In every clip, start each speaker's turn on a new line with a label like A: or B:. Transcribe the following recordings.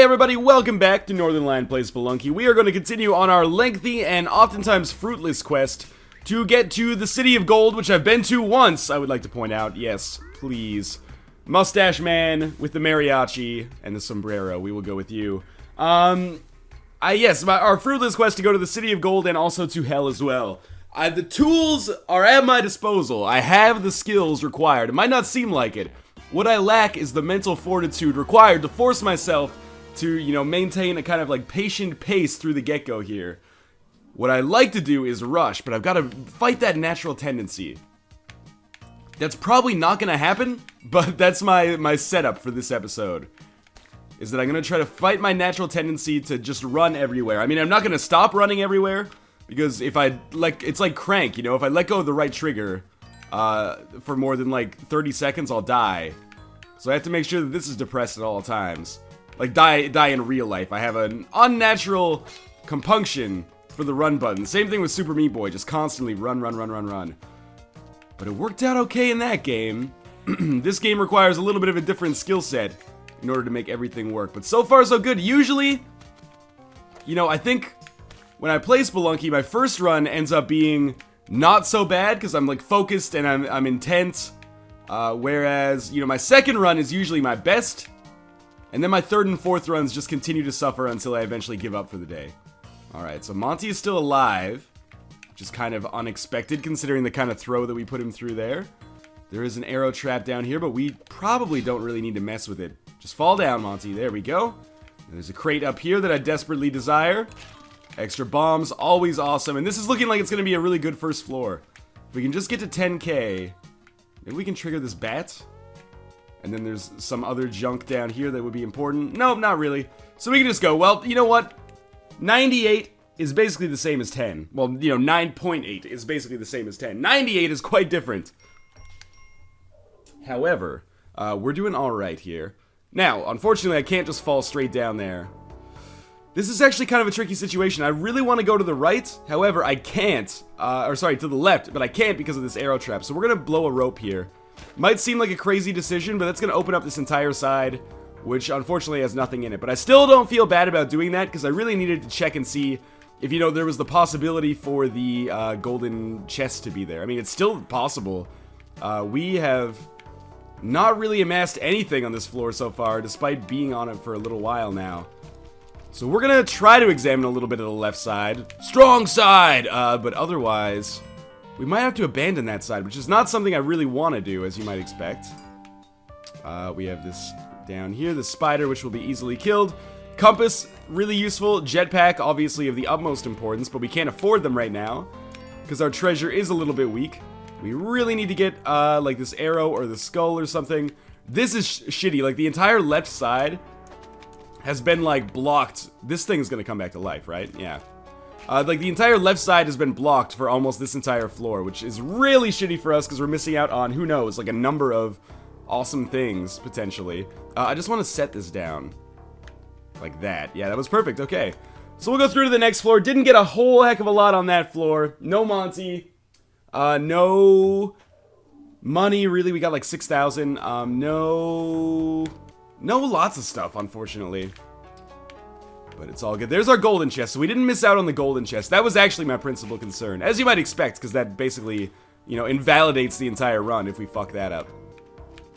A: everybody, welcome back to Northernlion plays Spelunky. We are going to continue on our lengthy and oftentimes fruitless quest to get to the City of Gold, which I've been to once, I would like to point out. Yes, please. Mustache man with the mariachi and the sombrero, we will go with you. Yes, our fruitless quest to go to the City of Gold and also to Hell as well. The tools are at my disposal. I have the skills required. It might not seem like it. What I lack is the mental fortitude required to force myself to, maintain a kind of like patient pace through the get-go here. What I like to do is rush, but I've got to fight that natural tendency. That's probably not going to happen, but that's my setup for this episode. Is that I'm going to try to fight my natural tendency to just run everywhere. I mean, I'm not going to stop running everywhere, because if it's like Crank, if I let go of the right trigger, for more than like 30 seconds, I'll die. So I have to make sure that this is depressed at all times. Like, die in real life. I have an unnatural compunction for the run button. Same thing with Super Meat Boy, just constantly run. But it worked out okay in that game. This game requires a little bit of a different skill set in order to make everything work. But so far, so good. Usually, I think when I play Spelunky, my first run ends up being not so bad because I'm like focused and I'm intent. Whereas, my second run is usually my best. And then my third and fourth runs just continue to suffer until I eventually give up for the day. Alright, so Monty is still alive. Which is kind of unexpected considering the kind of throw that we put him through there. There is an arrow trap down here, but we probably don't really need to mess with it. Just fall down, Monty. There we go. And there's a crate up here that I desperately desire. Extra bombs, always awesome. And this is looking like it's going to be a really good first floor. If we can just get to 10k, maybe we can trigger this bat. And then there's some other junk down here that would be important. Nope, not really. So we can just go, well, you know what? 98 is basically the same as 10. Well, 9.8 is basically the same as 10. 98 is quite different. However, we're doing alright here. Now, unfortunately, I can't just fall straight down there. This is actually kind of a tricky situation. I really want to go to the right. However, I can't. To the left, but I can't because of this arrow trap. So we're going to blow a rope here. Might seem like a crazy decision, but that's going to open up this entire side, which unfortunately has nothing in it. But I still don't feel bad about doing that because I really needed to check and see if, there was the possibility for the golden chest to be there. I mean, it's still possible. We have not really amassed anything on this floor so far, despite being on it for a little while now. So we're going to try to examine a little bit of the left side. Strong side! But otherwise, we might have to abandon that side, which is not something I really want to do, as you might expect. We have this down here, the spider, which will be easily killed. Compass, really useful. Jetpack, obviously of the utmost importance, but we can't afford them right now, because our treasure is a little bit weak. We really need to get, like this arrow or the skull or something. This is shitty. Like, the entire left side has been, like, blocked. This thing is gonna come back to life, right? Yeah. Like, the entire left side has been blocked for almost this entire floor, which is really shitty for us because we're missing out on, who knows, like a number of awesome things, potentially. I just want to set this down. Like that. Yeah, that was perfect. Okay. So we'll go through to the next floor. Didn't get a whole heck of a lot on that floor. No Monty. No money, really. We got like 6,000. No lots of stuff, unfortunately. But it's all good. There's our golden chest. So we didn't miss out on the golden chest. That was actually my principal concern. As you might expect, because that basically, invalidates the entire run if we fuck that up.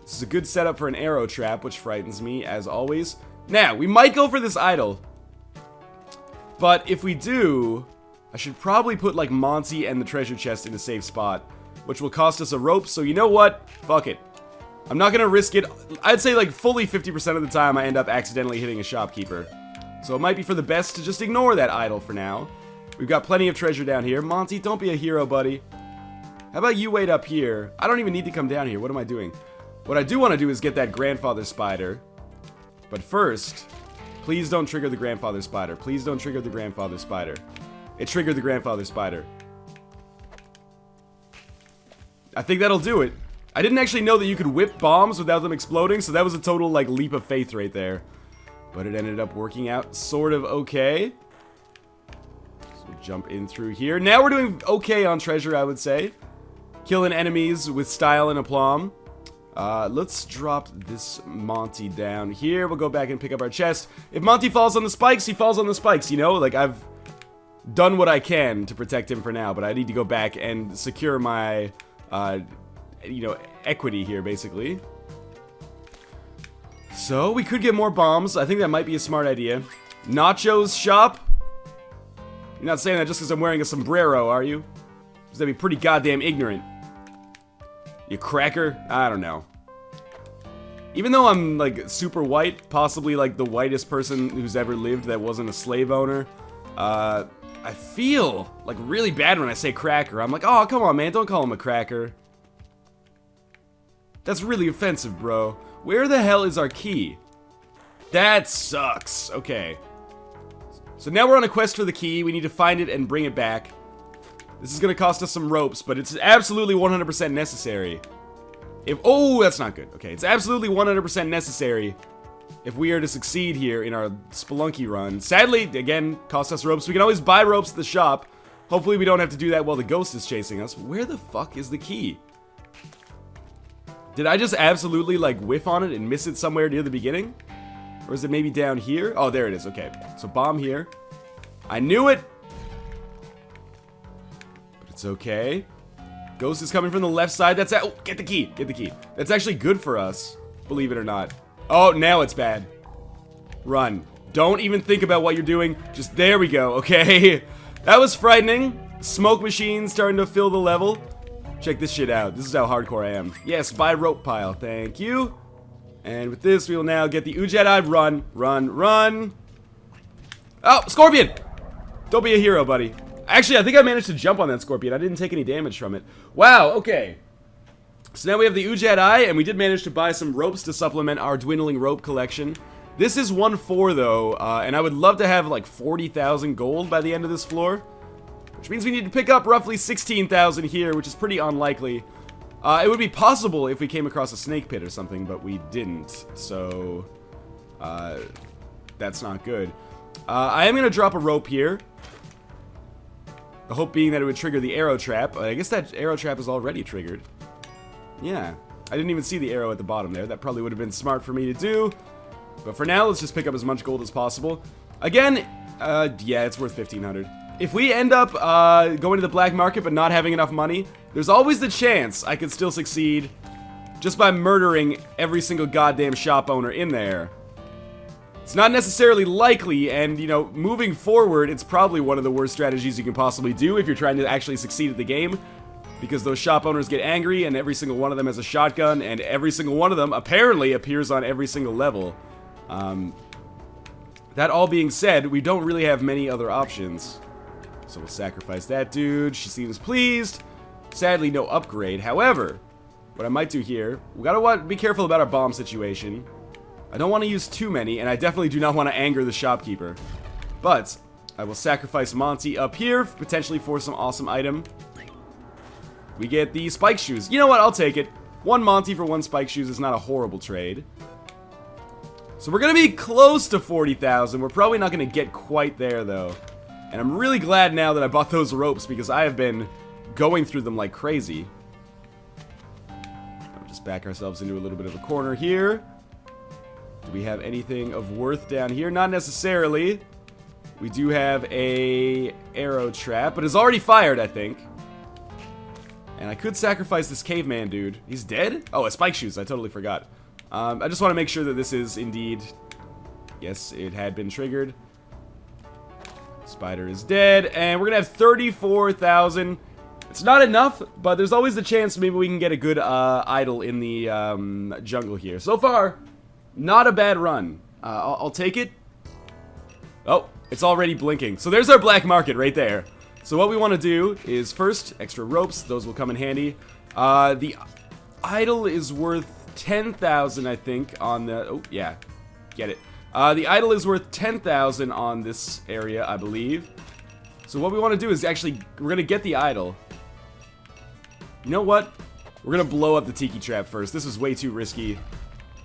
A: This is a good setup for an arrow trap, which frightens me, as always. Now, we might go for this idol. But if we do, I should probably put, like, Monty and the treasure chest in a safe spot, which will cost us a rope. So you know what? Fuck it. I'm not going to risk it. I'd say, like, fully 50% of the time I end up accidentally hitting a shopkeeper. So it might be for the best to just ignore that idol for now. We've got plenty of treasure down here. Monty, don't be a hero, buddy. How about you wait up here? I don't even need to come down here. What am I doing? What I do want to do is get that grandfather spider. But first, please don't trigger the grandfather spider. Please don't trigger the grandfather spider. It triggered the grandfather spider. I think that'll do it. I didn't actually know that you could whip bombs without them exploding, so that was a total, like, leap of faith right there. But it ended up working out sort of okay. So we'll jump in through here. Now we're doing okay on treasure, I would say. Killing enemies with style and aplomb. Let's drop this Monty down here. We'll go back and pick up our chest. If Monty falls on the spikes, he falls on the spikes, you know? Like, I've done what I can to protect him for now, but I need to go back and secure my, you know, equity here, basically. So, we could get more bombs. I think that might be a smart idea. Nacho's shop? You're not saying that just because I'm wearing a sombrero, are you? Because that'd be pretty goddamn ignorant. You cracker? I don't know. Even though I'm, like, super white, possibly, like, the whitest person who's ever lived that wasn't a slave owner, I feel, like, really bad when I say cracker. I'm like, oh, come on, man, don't call him a cracker. That's really offensive, bro. Where the hell is our key? That sucks. Okay. So now we're on a quest for the key. We need to find it and bring it back. This is gonna cost us some ropes, but it's absolutely 100% necessary. Oh, that's not good. Okay, it's absolutely 100% necessary if we are to succeed here in our Spelunky run. Sadly, again, cost us ropes. We can always buy ropes at the shop. Hopefully we don't have to do that while the ghost is chasing us. Where the fuck is the key? Did I just absolutely, like, whiff on it and miss it somewhere near the beginning? Or is it maybe down here? Oh, there it is. Okay, so bomb here. I knew it! It's okay. Ghost is coming from the left side. That's oh, get the key. Get the key. That's actually good for us, believe it or not. Oh, now it's bad. Run. Don't even think about what you're doing. Just there we go, okay? That was frightening. Smoke machine starting to fill the level. Check this shit out. This is how hardcore I am. Yes, buy rope pile. Thank you. And with this, we will now get the Udjat Eye. Run, run, run. Oh, Scorpion! Don't be a hero, buddy. Actually, I think I managed to jump on that Scorpion. I didn't take any damage from it. Wow, okay. So now we have the Udjat Eye, and we did manage to buy some ropes to supplement our dwindling rope collection. This is 1-4, though, and I would love to have, like, 40,000 gold by the end of this floor. Which means we need to pick up roughly 16,000 here, which is pretty unlikely. It would be possible if we came across a snake pit or something, but we didn't. So, that's not good. I am going to drop a rope here. The hope being that it would trigger the arrow trap. I guess that arrow trap is already triggered. Yeah. I didn't even see the arrow at the bottom there. That probably would have been smart for me to do. But for now, let's just pick up as much gold as possible. Again, yeah, it's worth 1,500. If we end up going to the black market but not having enough money, there's always the chance I could still succeed just by murdering every single goddamn shop owner in there. It's not necessarily likely, and, you know, moving forward, it's probably one of the worst strategies you can possibly do if you're trying to actually succeed at the game, because those shop owners get angry, and every single one of them has a shotgun, and every single one of them apparently appears on every single level. That all being said, we don't really have many other options. So we'll sacrifice that dude. She seems pleased. Sadly, no upgrade. However, what I might do here, we gotta be careful about our bomb situation. I don't want to use too many, and I definitely do not want to anger the shopkeeper. But I will sacrifice Monty up here, potentially for some awesome item. We get the spike shoes. You know what? I'll take it. One Monty for one spike shoes is not a horrible trade. So we're going to be close to 40,000. We're probably not going to get quite there, though. And I'm really glad now that I bought those ropes, because I have been going through them like crazy. I'll just back ourselves into a little bit of a corner here. Do we have anything of worth down here? Not necessarily. We do have a arrow trap, but it's already fired, I think. And I could sacrifice this caveman dude. He's dead? Oh, a spike shoes. I totally forgot. I just want to make sure that this is indeed... Yes, it had been triggered. Spider is dead, and we're gonna have 34,000. It's not enough, but there's always the chance maybe we can get a good idol in the jungle here. So far, not a bad run. I'll take it. Oh, it's already blinking. So there's our black market right there. So what we want to do is first, extra ropes. Those will come in handy. The idol is worth 10,000, I think, on the... Oh, yeah. Get it. The idol is worth 10,000 on this area, I believe. So what we want to do is actually... We're going to get the idol. You know what? We're going to blow up the tiki trap first. This is way too risky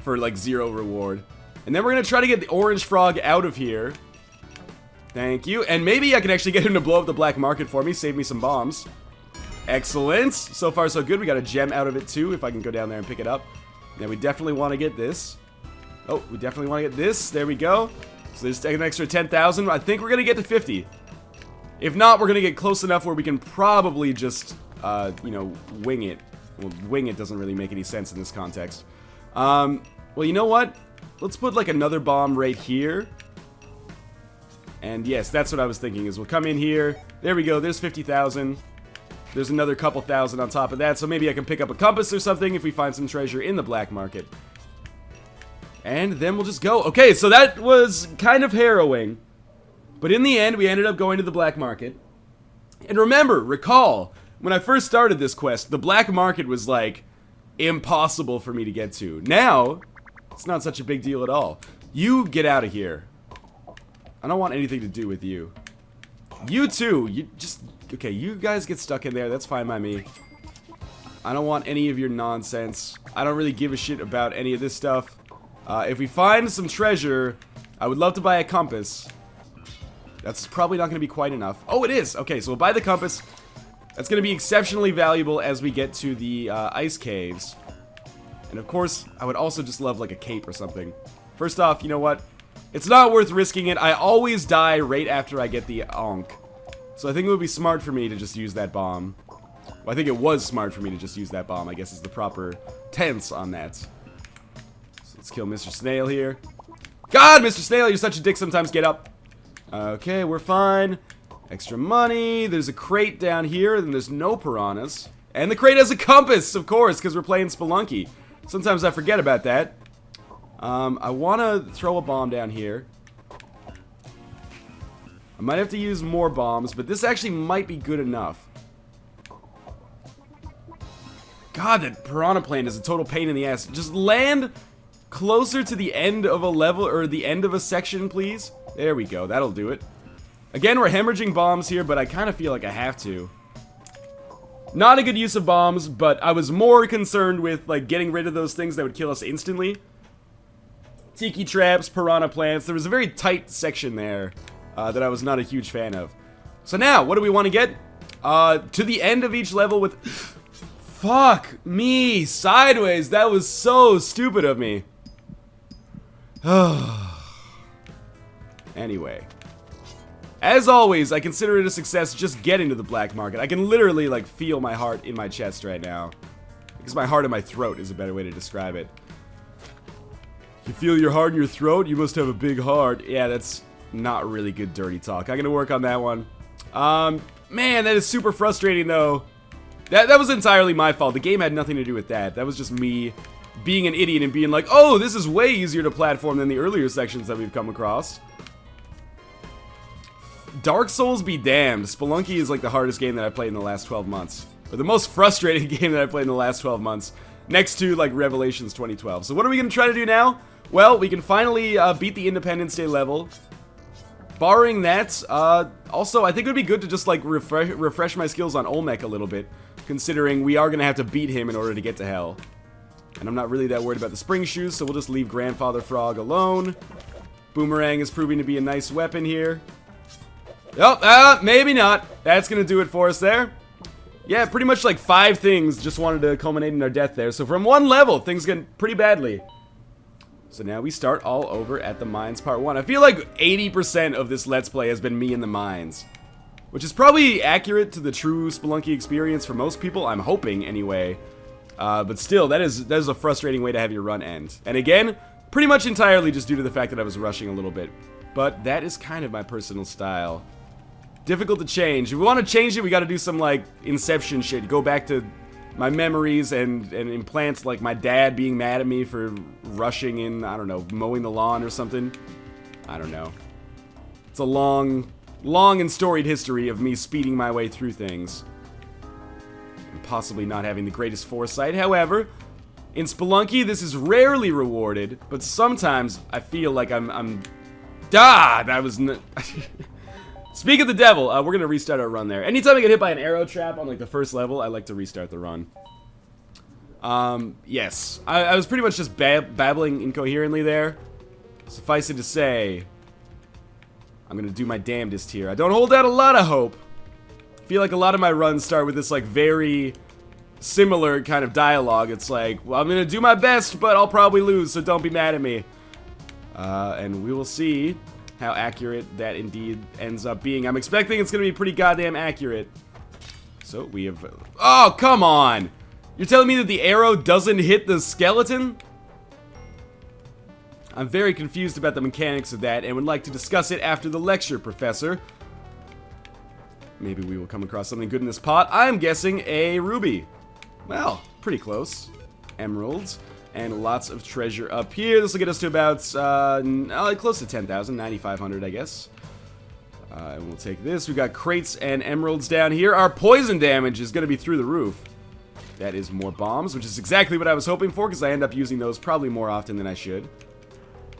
A: for, like, 0 reward. And then we're going to try to get the orange frog out of here. Thank you. And maybe I can actually get him to blow up the black market for me. Save me some bombs. Excellent. So far, so good. We got a gem out of it, too, if I can go down there and pick it up. Now we definitely want to get this. Oh, we definitely want to get this. There we go. So there's an extra 10,000. I think we're going to get to 50. If not, we're going to get close enough where we can probably just, you know, wing it. Well, wing it doesn't really make any sense in this context. Well, you know what? Let's put, like, another bomb right here. And yes, that's what I was thinking, is we'll come in here. There we go. There's 50,000. There's another couple thousand on top of that. So maybe I can pick up a compass or something if we find some treasure in the black market. And then we'll just go. Okay, so that was kind of harrowing. But in the end, we ended up going to the black market. And recall, when I first started this quest, the black market was, like, impossible for me to get to. Now, it's not such a big deal at all. You get out of here. I don't want anything to do with you. You too. You just... Okay, you guys get stuck in there. That's fine by me. I don't want any of your nonsense. I don't really give a shit about any of this stuff. If we find some treasure, I would love to buy a compass. That's probably not going to be quite enough. Oh, it is! Okay, so we'll buy the compass. That's going to be exceptionally valuable as we get to the ice caves. And of course, I would also just love, like, a cape or something. First off, you know what? It's not worth risking it. I always die right after I get the onk. So I think it would be smart for me to just use that bomb. Well, I think it was smart for me to just use that bomb, I guess is the proper tense on that. So let's kill Mr. Snail here. God, Mr. Snail, you're such a dick sometimes. Get up. Okay, we're fine. Extra money. There's a crate down here, and there's no piranhas. And the crate has a compass, of course, because we're playing Spelunky. Sometimes I forget about that. I want to throw a bomb down here. I might have to use more bombs, but this actually might be good enough. God, that piranha plane is a total pain in the ass. Just land closer to the end of a level, or the end of a section, please. There we go, that'll do it. Again, we're hemorrhaging bombs here, but I kind of feel like I have to. Not a good use of bombs, but I was more concerned with, like, getting rid of those things that would kill us instantly. Tiki traps, piranha plants. There was a very tight section there that I was not a huge fan of. So now, what do we want to get? To the end of each level with... Fuck me, sideways. That was so stupid of me. Anyway. As always, I consider it a success just getting to the black market. I can literally, like, feel my heart in my chest right now. Because my heart in my throat is a better way to describe it. You feel your heart in your throat? You must have a big heart. Yeah, that's not really good dirty talk. I'm gonna work on that one. Man, that is super frustrating, though. That was entirely my fault. The game had nothing to do with that. That was just me being an idiot and being like, oh, this is way easier to platform than the earlier sections that we've come across. Dark Souls be damned. Spelunky is like the hardest game that I've played in the last 12 months. Or the most frustrating game that I've played in the last 12 months. Next to, like, Revelations 2012. So what are we going to try to do now? Well, we can finally beat the Independence Day level. Barring that, also, I think it would be good to just, like, refresh my skills on Olmec a little bit. Considering we are going to have to beat him in order to get to hell. And I'm not really that worried about the spring shoes, so we'll just leave Grandfather Frog alone. Boomerang is proving to be a nice weapon here. Oh, maybe not. That's going to do it for us there. Yeah, pretty much like 5 things just wanted to culminate in our death there. So from one level, things get pretty badly. So now we start all over at the mines part 1. I feel like 80% of this Let's Play has been me in the mines. Which is probably accurate to the true Spelunky experience for most people, I'm hoping anyway. But still, that is a frustrating way to have your run end. And again, pretty much entirely just due to the fact that I was rushing a little bit. But that is kind of my personal style. Difficult to change. If we want to change it, we got to do some, like, Inception shit. Go back to my memories and implant, like, my dad being mad at me for rushing in, I don't know, mowing the lawn or something. I don't know. It's a long and storied history of me speeding my way through things. And possibly not having the greatest foresight. However, in Spelunky, this is rarely rewarded, but sometimes I feel like I'm... that was... Speak of the devil, we're gonna restart our run there. Anytime I get hit by an arrow trap on, like, the first level, I like to restart the run. Yes. I was pretty much just babbling incoherently there. Suffice it to say, I'm gonna do my damnedest here. I don't hold out a lot of hope. I feel like a lot of my runs start with this, like, very similar kind of dialogue. It's like, well, I'm gonna do my best, but I'll probably lose, so don't be mad at me. And we will see how accurate that indeed ends up being. I'm expecting it's gonna be pretty goddamn accurate. So we have... Oh, come on! You're telling me that the arrow doesn't hit the skeleton? I'm very confused about the mechanics of that and would like to discuss it after the lecture, Professor. Maybe we will come across something good in this pot. I'm guessing a ruby. Well, pretty close. Emeralds. And lots of treasure up here. This will get us to about, close to 10,000, 9,500, I guess. And we'll take this. We've got crates and emeralds down here. Our poison damage is going to be through the roof. That is more bombs, which is exactly what I was hoping for, because I end up using those probably more often than I should.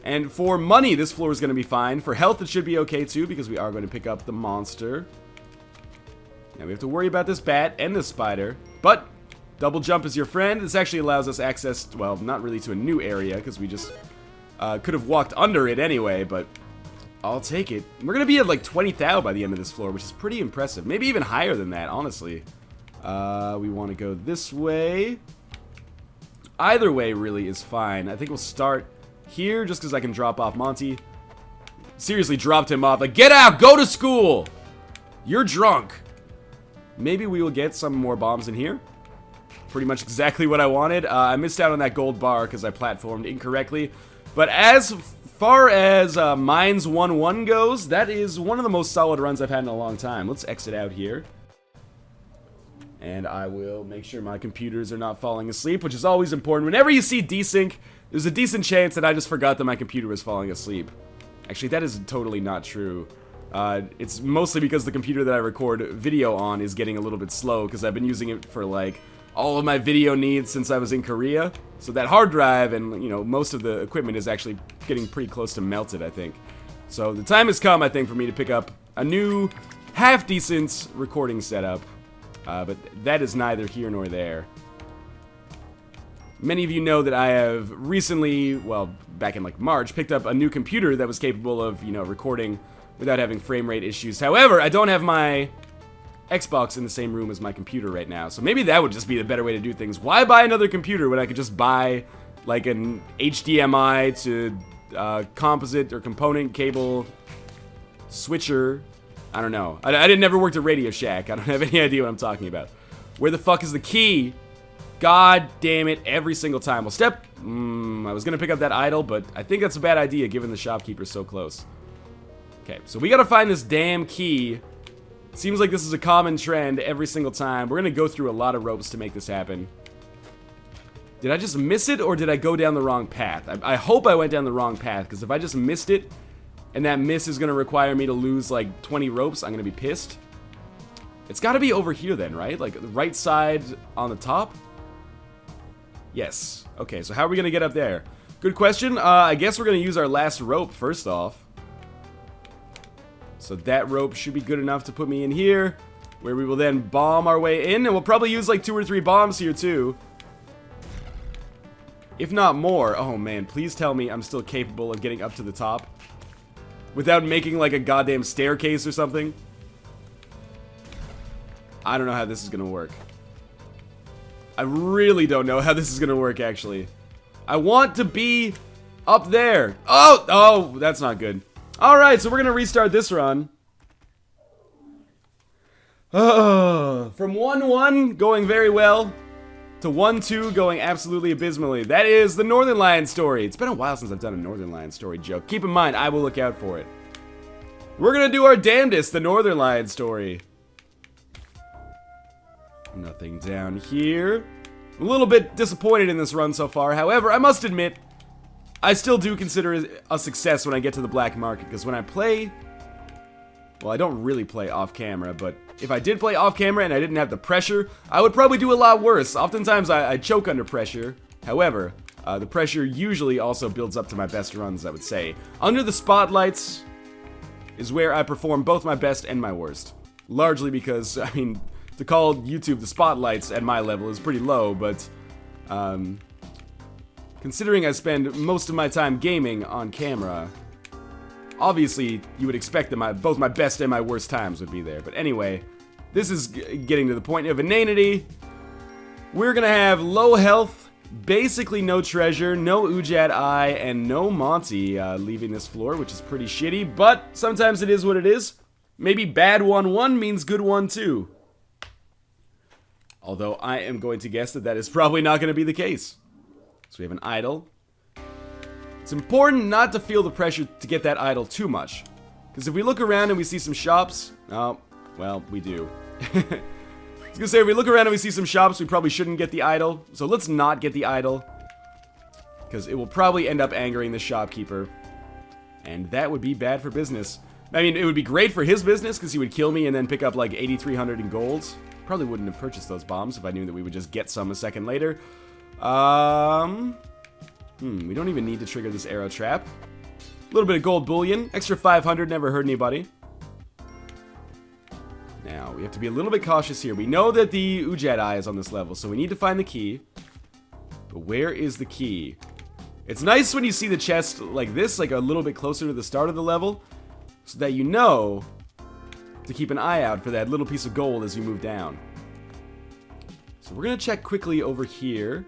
A: And for money, this floor is going to be fine. For health, it should be okay, too, because we are going to pick up the monster. Now, we have to worry about this bat and this spider. But double jump is your friend. This actually allows us access, well, not really to a new area, because we just could have walked under it anyway, but I'll take it. We're going to be at like 20,000 by the end of this floor, which is pretty impressive. Maybe even higher than that, honestly. We want to go this way. Either way really is fine. I think we'll start here just because I can drop off Monty. Seriously, dropped him off. Like, get out! Go to school! You're drunk. Maybe we will get some more bombs in here. Pretty much exactly what I wanted. I missed out on that gold bar because I platformed incorrectly. But as far as Mines 1-1 goes, that is one of the most solid runs I've had in a long time. Let's exit out here. And I will make sure my computers are not falling asleep, which is always important. Whenever you see desync, there's a decent chance that I just forgot that my computer was falling asleep. Actually, that is totally not true. It's mostly because the computer that I record video on is getting a little bit slow, because I've been using it for, like, all of my video needs since I was in Korea. So that hard drive and, you know, most of the equipment is actually getting pretty close to melted, I think. So the time has come, I think, for me to pick up a new, half-decent recording setup. But that is neither here nor there. Many of you know that I have recently, well, back in like March, picked up a new computer that was capable of, you know, recording without having frame rate issues. However, I don't have my Xbox in the same room as my computer right now, so maybe that would just be the better way to do things. Why buy another computer when I could just buy like an HDMI to composite or component cable switcher? I don't know. I didn't never worked at Radio Shack. I don't have any idea what I'm talking about. Where the fuck is the key? God damn it, every single time. Well, I was gonna pick up that idol, but I think that's a bad idea given the shopkeeper's so close. Okay, so we gotta find this damn key. It seems like this is a common trend every single time. We're gonna go through a lot of ropes to make this happen. Did I just miss it, or did I go down the wrong path? I hope I went down the wrong path, because if I just missed it, and that miss is gonna require me to lose like 20 ropes, I'm gonna be pissed. It's gotta be over here then, right? Like the right side on the top? Yes. Okay, so how are we gonna get up there? Good question. I guess we're gonna use our last rope first off. So that rope should be good enough to put me in here, where we will then bomb our way in, and we'll probably use like 2 or 3 bombs here too. If not more. Oh man, please tell me I'm still capable of getting up to the top without making like a goddamn staircase or something. I don't know how this is gonna work. I really don't know how this is gonna work, actually. I want to be up there. Oh, that's not good. Alright, so we're gonna restart this run. From 1-1 going very well to 1-2 going absolutely abysmally. That is the Northernlion story. It's been a while since I've done a Northernlion story joke. Keep in mind, I will look out for it. We're gonna do our damnedest, the Northernlion story. Nothing down here. I'm a little bit disappointed in this run so far. However, I must admit, I still do consider it a success when I get to the black market, because when I play... Well, I don't really play off-camera, but if I did play off-camera and I didn't have the pressure, I would probably do a lot worse. Oftentimes, I choke under pressure. However, the pressure usually also builds up to my best runs, I would say. Under the spotlights is where I perform both my best and my worst. Largely because, I mean, to call YouTube the spotlights at my level is pretty low, but considering I spend most of my time gaming on camera, obviously you would expect that both my best and my worst times would be there. But anyway, this is getting to the point of inanity. we're gonna have low health, basically no treasure, no Udjat Eye, and no Monty leaving this floor, which is pretty shitty, but sometimes it is what it is. Maybe bad 1-1 means good 1-2. Although I am going to guess that that is probably not going to be the case. So we have an idol. It's important not to feel the pressure to get that idol too much. Because if we look around and we see some shops... Oh, well, we do. I was going to say, if we look around and we see some shops, we probably shouldn't get the idol. So let's not get the idol. Because it will probably end up angering the shopkeeper. And that would be bad for business. I mean, it would be great for his business, because he would kill me and then pick up like 8,300 in gold. Probably wouldn't have purchased those bombs if I knew that we would just get some a second later. We don't even need to trigger this arrow trap. A little bit of gold bullion. Extra 500 never hurt anybody. Now, we have to be a little bit cautious here. We know that the Udjat Eye is on this level, so we need to find the key. But where is the key? It's nice when you see the chest like this, like a little bit closer to the start of the level, so that you know to keep an eye out for that little piece of gold as you move down. So we're going to check quickly over here.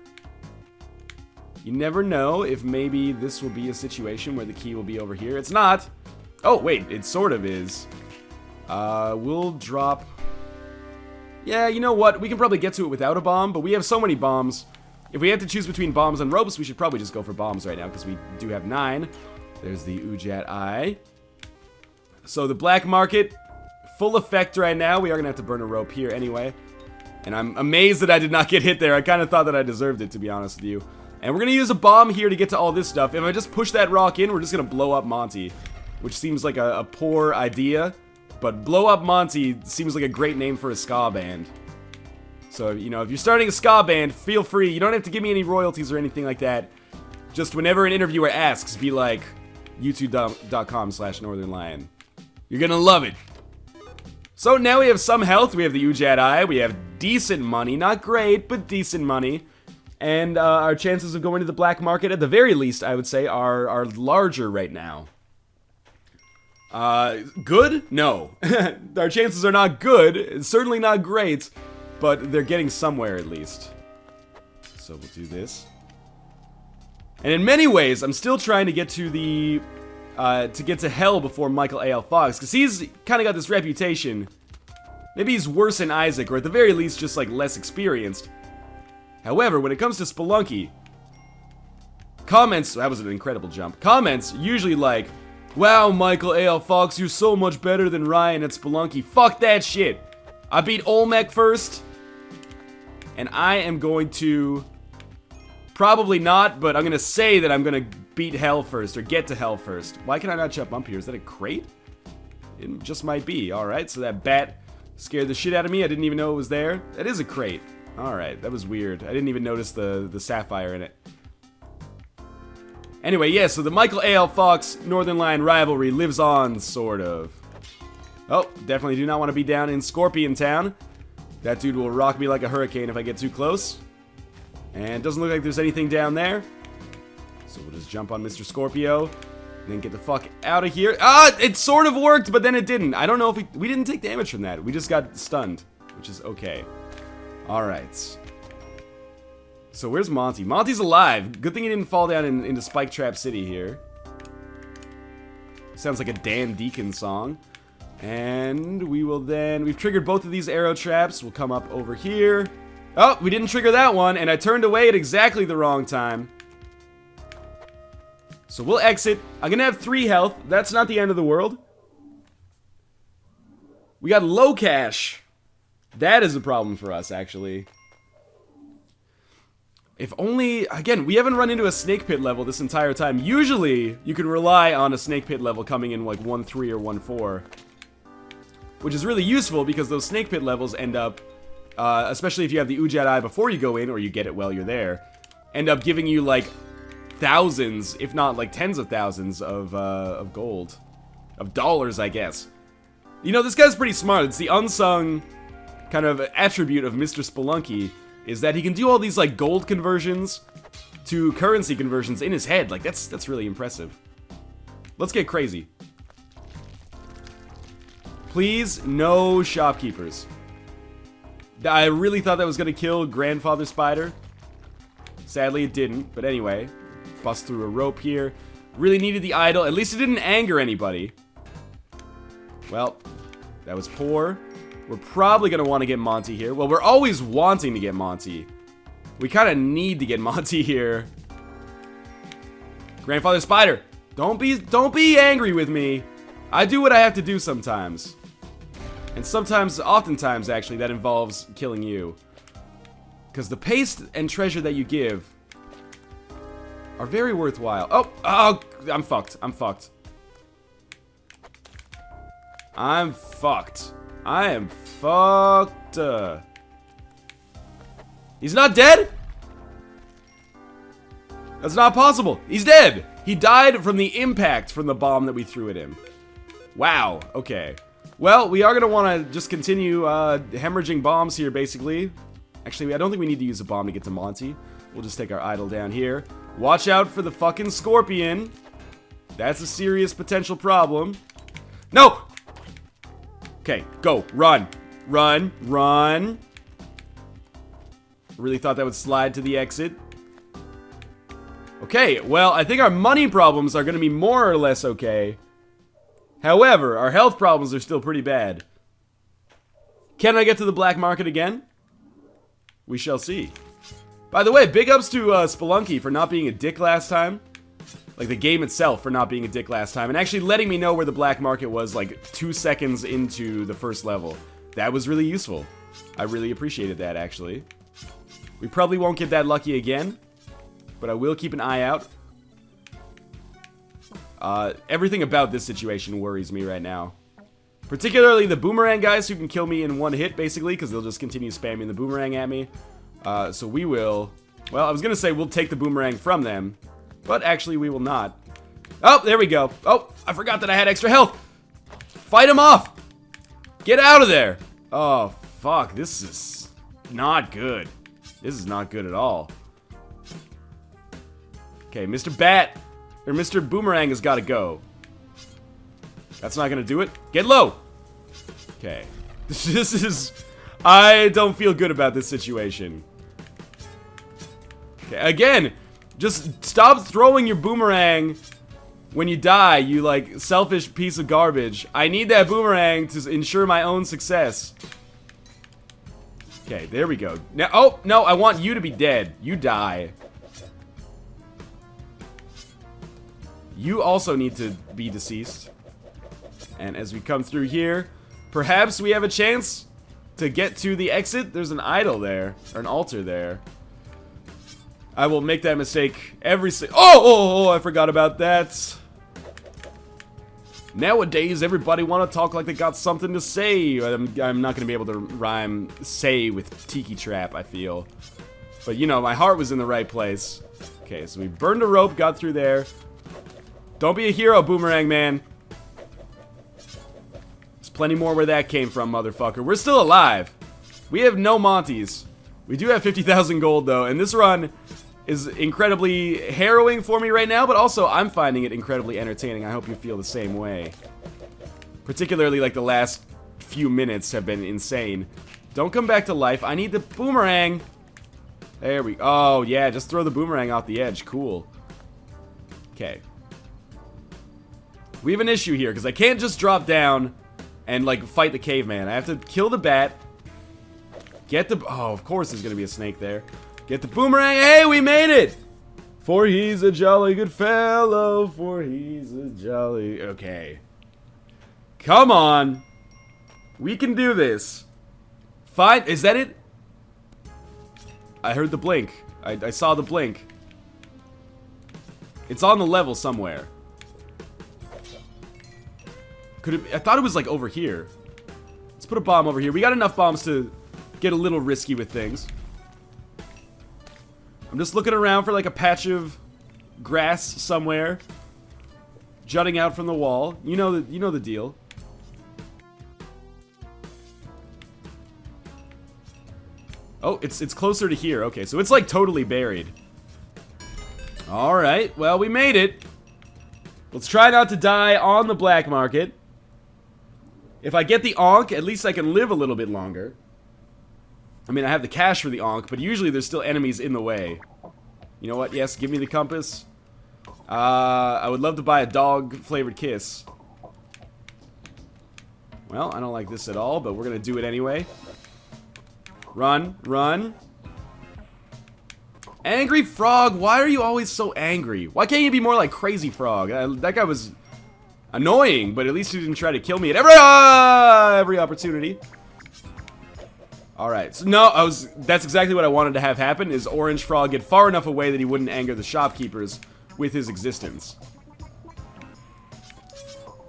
A: You never know if maybe this will be a situation where the key will be over here. It's not. Oh, wait, it sort of is. We'll drop... Yeah, you know what? We can probably get to it without a bomb, but we have so many bombs. If we had to choose between bombs and ropes, we should probably just go for bombs right now, because we do have 9. There's the Udjat Eye. So the black market, full effect right now. We are going to have to burn a rope here anyway. And I'm amazed that I did not get hit there. I kind of thought that I deserved it, to be honest with you. And we're going to use a bomb here to get to all this stuff. If I just push that rock in, we're just going to blow up Monty. Which seems like a poor idea. But Blow Up Monty seems like a great name for a ska band. So, you know, if you're starting a ska band, feel free. You don't have to give me any royalties or anything like that. Just whenever an interviewer asks, be like, youtube.com/Northernlion. You're going to love it. So now we have some health. We have the Udjat Eye. We have decent money. Not great, but decent money. And our chances of going to the black market, at the very least, I would say, are larger right now. Good? No. Our chances are not good. It's certainly not great. But they're getting somewhere, at least. So we'll do this. And in many ways, I'm still trying to get to the... to get to hell before Michael A.L. Fox. Because he's kind of got this reputation. Maybe he's worse than Isaac, or at the very least, just, like, less experienced. However, when it comes to Spelunky, comments... That was an incredible jump. Comments usually like... Wow, Michael A.L. Fox, you're so much better than Ryan at Spelunky. Fuck that shit. I beat Olmec first. And I am going to... Probably not, but I'm going to say that I'm going to beat hell first, or get to hell first. Why can I not jump up here? Is that a crate? It just might be. Alright, so that bat scared the shit out of me. I didn't even know it was there. That is a crate. Alright, that was weird. I didn't even notice the sapphire in it. Anyway, yeah, so the Michael A.L. Fox Northernlion rivalry lives on, sort of. Oh, definitely do not want to be down in Scorpion Town. That dude will rock me like a hurricane if I get too close. And doesn't look like there's anything down there. So we'll just jump on Mr. Scorpio. And then get the fuck out of here. Ah, it sort of worked, but then it didn't. I don't know if we didn't take damage from that. We just got stunned, which is okay. Alright. So where's Monty? Monty's alive. Good thing he didn't fall down into Spike Trap City here. Sounds like a Dan Deacon song. And we will then... We've triggered both of these arrow traps. We'll come up over here. Oh, we didn't trigger that one, and I turned away at exactly the wrong time. So we'll exit. I'm gonna have 3 health. That's not the end of the world. We got low cash. That is a problem for us, actually. If only... Again, we haven't run into a snake pit level this entire time. Usually, you can rely on a snake pit level coming in like 1-3 or 1-4. Which is really useful because those snake pit levels end up... especially if you have the Udjat Eye before you go in, or you get it while you're there, end up giving you like thousands, if not like tens of thousands of gold. Of dollars, I guess. You know, this guy's pretty smart. It's the unsung kind of attribute of Mr. Spelunky, is that he can do all these like gold conversions to currency conversions in his head. Like, that's really impressive. Let's get crazy. Please, no shopkeepers. I really thought that was going to kill Grandfather Spider. Sadly, it didn't. But anyway, bust through a rope here. Really needed the idol. At least it didn't anger anybody. Well, that was poor. We're probably going to want to get Monty here. Well, we're always wanting to get Monty. We kind of need to get Monty here. Grandfather Spider, don't be angry with me. I do what I have to do sometimes. And sometimes, oftentimes actually, that involves killing you. Because the paste and treasure that you give are very worthwhile. Oh, I'm fucked. I'm fucked. I'm fucked. I am fucked. He's not dead? That's not possible. He's dead. He died from the impact from the bomb that we threw at him. Wow. Okay. Well, we are going to want to just continue hemorrhaging bombs here, basically. Actually, I don't think we need to use a bomb to get to Monty. We'll just take our idol down here. Watch out for the fucking scorpion. That's a serious potential problem. No! Okay, go. Run. Run. Run. Really thought that would slide to the exit. Okay, well, I think our money problems are going to be more or less okay. However, our health problems are still pretty bad. Can I get to the black market again? We shall see. By the way, big ups to Spelunky for not being a dick last time. Like, the game itself for not being a dick last time. And actually letting me know where the black market was, like, 2 seconds into the first level. That was really useful. I really appreciated that, actually. We probably won't get that lucky again. But I will keep an eye out. Everything about this situation worries me right now. Particularly the boomerang guys who can kill me in one hit, basically, because they'll just continue spamming the boomerang at me. So we will... Well, I was going to say we'll take the boomerang from them, but actually we will not. Oh, there we go. Oh, I forgot that I had extra health. Fight him off. Get out of there. Oh, fuck. This is not good. This is not good at all. Okay, Mr. Bat, or Mr. Boomerang has got to go. That's not going to do it. Get low. Okay. This is... I don't feel good about this situation. Okay, again, just stop throwing your boomerang when you die, you, like, selfish piece of garbage. I need that boomerang to ensure my own success. Okay, there we go. Now, oh, no, I want you to be dead. You die. You also need to be deceased. And as we come through here, perhaps we have a chance to get to the exit. There's an idol there, or an altar there. I will make that mistake every oh, I forgot about that. Nowadays, everybody want to talk like they got something to say. I'm not going to be able to rhyme say with Tiki Trap, I feel. But, you know, my heart was in the right place. Okay, so we burned a rope, got through there. Don't be a hero, Boomerang Man. There's plenty more where that came from, motherfucker. We're still alive. We have no Monties. We do have 50,000 gold, though, and this run is incredibly harrowing for me right now, but also I'm finding it incredibly entertaining. I hope you feel the same way. Particularly, like, the last few minutes have been insane. Don't come back to life. I need the boomerang. There we go. Oh, yeah, just throw the boomerang off the edge. Cool. Okay. We have an issue here, because I can't just drop down and, like, fight the caveman. I have to kill the bat. Get the... Oh, of course there's going to be a snake there. Get the boomerang. Hey, we made it! For he's a jolly good fellow. For he's a jolly... Okay. Come on. We can do this. Fine. Is that it? I heard the blink. I saw the blink. It's on the level somewhere. Could it... I thought it was, like, over here. Let's put a bomb over here. We got enough bombs to get a little risky with things. I'm just looking around for, like, a patch of grass somewhere jutting out from the wall. You know the deal. Oh, it's closer to here. Okay, so it's, like, totally buried. Alright, well, we made it. Let's try not to die on the black market. If I get the Ankh, at least I can live a little bit longer. I mean, I have the cash for the Ankh, but usually there's still enemies in the way. You know what? Yes, give me the compass. I would love to buy a dog-flavored kiss. Well, I don't like this at all, but we're gonna do it anyway. Run, run. Angry Frog, why are you always so angry? Why can't you be more like Crazy Frog? That guy was annoying, but at least he didn't try to kill me at every opportunity. Alright, so no, that's exactly what I wanted to have happen, is Orange Frog get far enough away that he wouldn't anger the shopkeepers with his existence.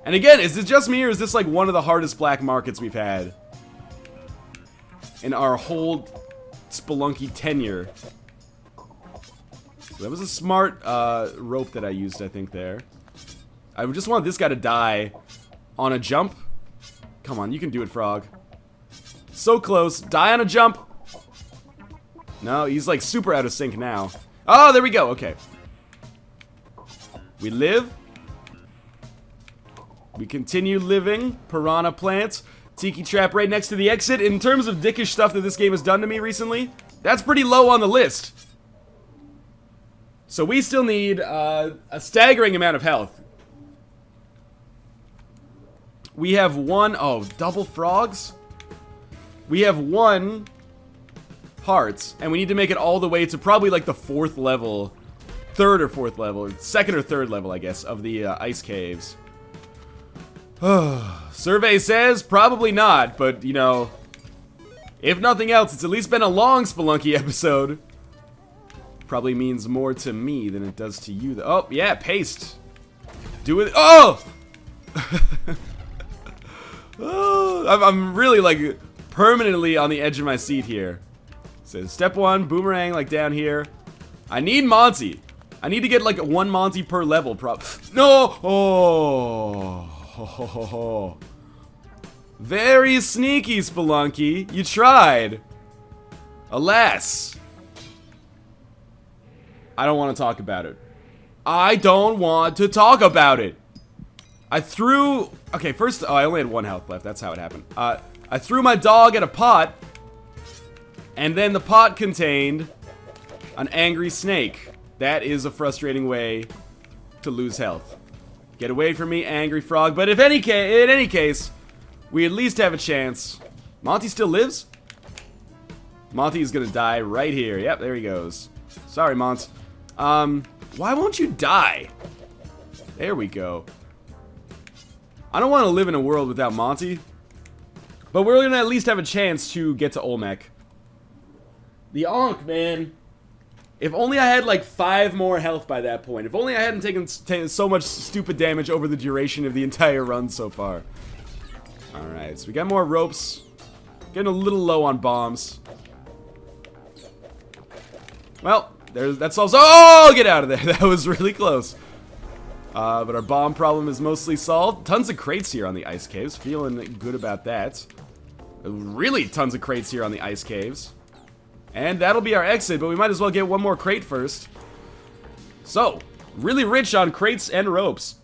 A: And again, is it just me, or is this like one of the hardest black markets we've had in our whole Spelunky tenure? So that was a smart rope that I used, I think, there. I just want this guy to die on a jump. Come on, you can do it, Frog. So close. Die on a jump. No, he's like super out of sync now. Oh, there we go. Okay. We live. We continue living. Piranha plant. Tiki trap right next to the exit. In terms of dickish stuff that this game has done to me recently, that's pretty low on the list. So we still need a staggering amount of health. We have one... Oh, double frogs? We have one heart, and we need to make it all the way to probably like the 4th level. 3rd or 4th level. Or 2nd or 3rd level, I guess, of the ice caves. Survey says probably not, but, you know, if nothing else, it's at least been a long Spelunky episode. Probably means more to me than it does to you. Oh, yeah, paste. Do it. Oh! Oh, I'm really, like, permanently on the edge of my seat here. It says, step 1, boomerang, like, down here. I need Monty. I need to get, like, 1 Monty per level. No! Oh! Very sneaky, Spelunky. You tried. Alas. I don't want to talk about it. I don't want to talk about it. I threw... Okay, first... Oh, I only had 1 health left. That's how it happened. I threw my dog at a pot. And then the pot contained an angry snake. That is a frustrating way to lose health. Get away from me, angry frog. But if in any case, we at least have a chance. Monty still lives? Monty's gonna die right here. Yep, there he goes. Sorry, Mont. Why won't you die? There we go. I don't want to live in a world without Monty. But we're gonna at least have a chance to get to Olmec. The Ankh, man. If only I had like 5 more health by that point. If only I hadn't taken so much stupid damage over the duration of the entire run so far. Alright, so we got more ropes. Getting a little low on bombs. Well, that solves... Oh, get out of there. That was really close. But our bomb problem is mostly solved. Tons of crates here on the ice caves. Feeling good about that. Really tons of crates here on the ice caves. And that'll be our exit, but we might as well get 1 more crate first. So, really rich on crates and ropes.